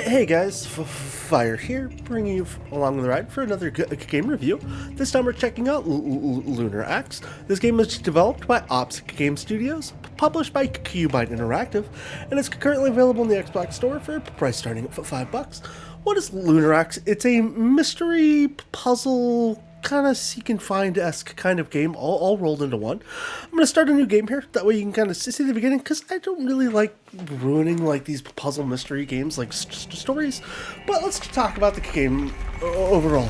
Hey guys, Fire here, bringing you along the ride for another game review. This time we're checking out Lunar Axe. This game is developed by Ops Game Studios, published by Cubite Interactive, and it's currently available in the Xbox Store for a price starting at $5. What is Lunar Axe? It's a mystery puzzle kind of seek and find-esque kind of game, all rolled into one. I'm going to start a new game here, that way you can kind of see the beginning, because I don't really like ruining like these puzzle mystery games like stories, but let's talk about the game overall.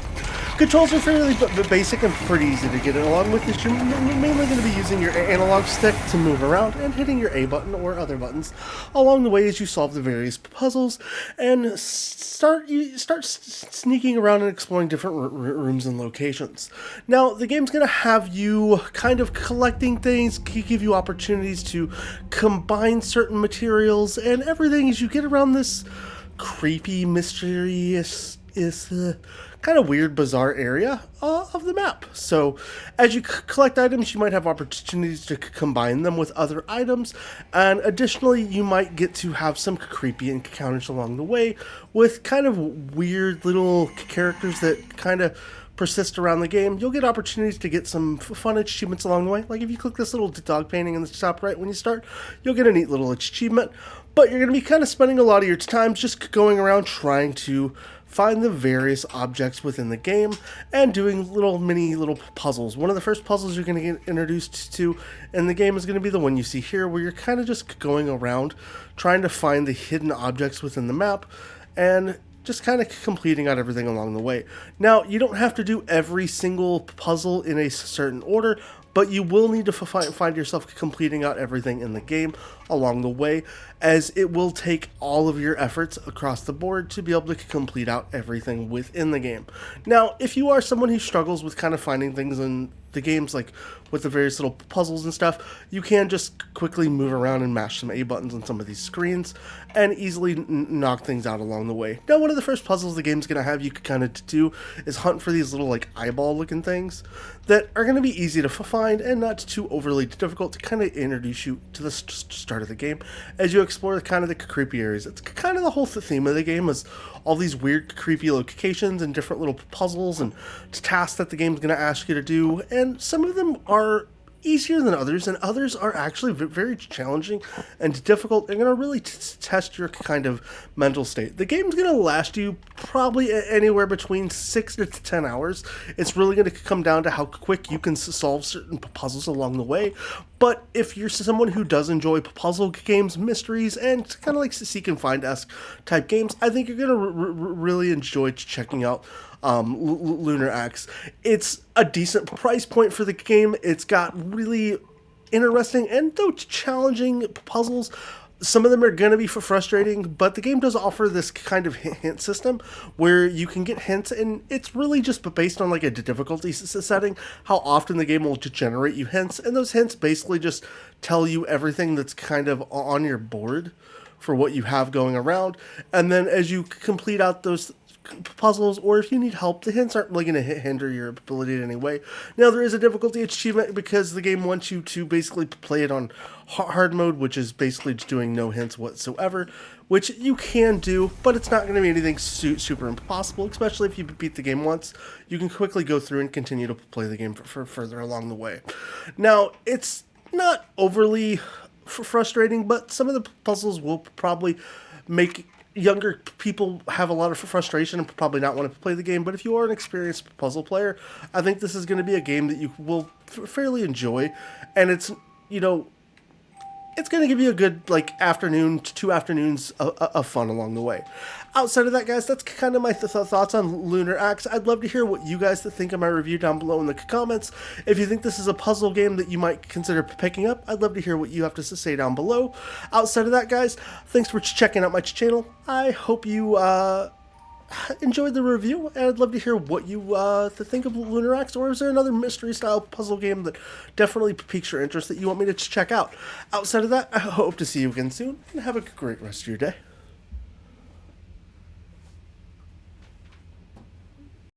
Controls are fairly basic and pretty easy to get along with. You're mainly going to be using your analog stick to move around and hitting your A button or other buttons along the way as you solve the various puzzles and start sneaking around and exploring different rooms and locations. Now, the game's going to have you kind of collecting things, give you opportunities to combine certain materials and everything as you get around this creepy, mysterious, kind of weird, bizarre area of the map. So as you collect items, you might have opportunities to combine them with other items, and additionally you might get to have some creepy encounters along the way with kind of weird little characters that kind of persist around the game. You'll get opportunities to get some fun achievements along the way. Like if you click this little dog painting in the top right when you start, you'll get a neat little achievement. But you're going to be kind of spending a lot of your time just going around trying to find the various objects within the game and doing little puzzles. One of the first puzzles you're going to get introduced to in the game is going to be the one you see here, where you're kind of just going around trying to find the hidden objects within the map and just kind of completing out everything along the way. Now, you don't have to do every single puzzle in a certain order, but you will need to find yourself completing out everything in the game along the way, as it will take all of your efforts across the board to be able to complete out everything within the game. Now, if you are someone who struggles with kind of finding things in the games, like with the various little puzzles and stuff, you can just quickly move around and mash some A buttons on some of these screens and easily knock things out along the way. Now, one of the first puzzles the game's going to have you kind of do is hunt for these little like eyeball looking things that are going to be easy to find and not too overly difficult to kind of introduce you to the start of the game as you explore kind of the creepy areas. It's kind of the whole theme of the game, is all these weird creepy locations and different little puzzles and tasks that the game's going to ask you to do, and some of them are easier than others, and others are actually very challenging and difficult. They're going to really test your kind of mental state. The game's going to last you probably anywhere between 6 to 10 hours. It's really going to come down to how quick you can solve certain puzzles along the way. But if you're someone who does enjoy puzzle games, mysteries, and kind of like seek and find-esque type games, I think you're going to really enjoy checking out Lunar Axe. It's a decent price point for the game. It's got really interesting and though challenging puzzles. Some of them are going to be frustrating, but the game does offer this kind of hint system where you can get hints, and it's really just based on like a difficulty setting, how often the game will generate you hints, and those hints basically just tell you everything that's kind of on your board for what you have going around. And then as you complete out those puzzles, or if you need help, the hints aren't really going to hinder your ability in any way. Now, there is a difficulty achievement because the game wants you to basically play it on hard mode, which is basically just doing no hints whatsoever, which you can do, but it's not going to be anything super impossible, especially if you beat the game once. You can quickly go through and continue to play the game for further along the way. Now, it's not overly frustrating, but some of the puzzles will probably make younger people have a lot of frustration and probably not want to play the game. But if you are an experienced puzzle player, I think this is going to be a game that you will fairly enjoy, and it's going to give you a good afternoon to 2 afternoons of fun along the way. Outside of that, guys, that's kind of my thoughts on Lunar Axe. I'd love to hear what you guys think of my review down below in the comments. If you think this is a puzzle game that you might consider picking up, I'd love to hear what you have to say down below. Outside of that, guys, thanks for checking out my channel. I hope you enjoyed the review, and I'd love to hear what you think of Lunar Axe, or is there another mystery-style puzzle game that definitely piques your interest that you want me to check out? Outside of that, I hope to see you again soon, and have a great rest of your day.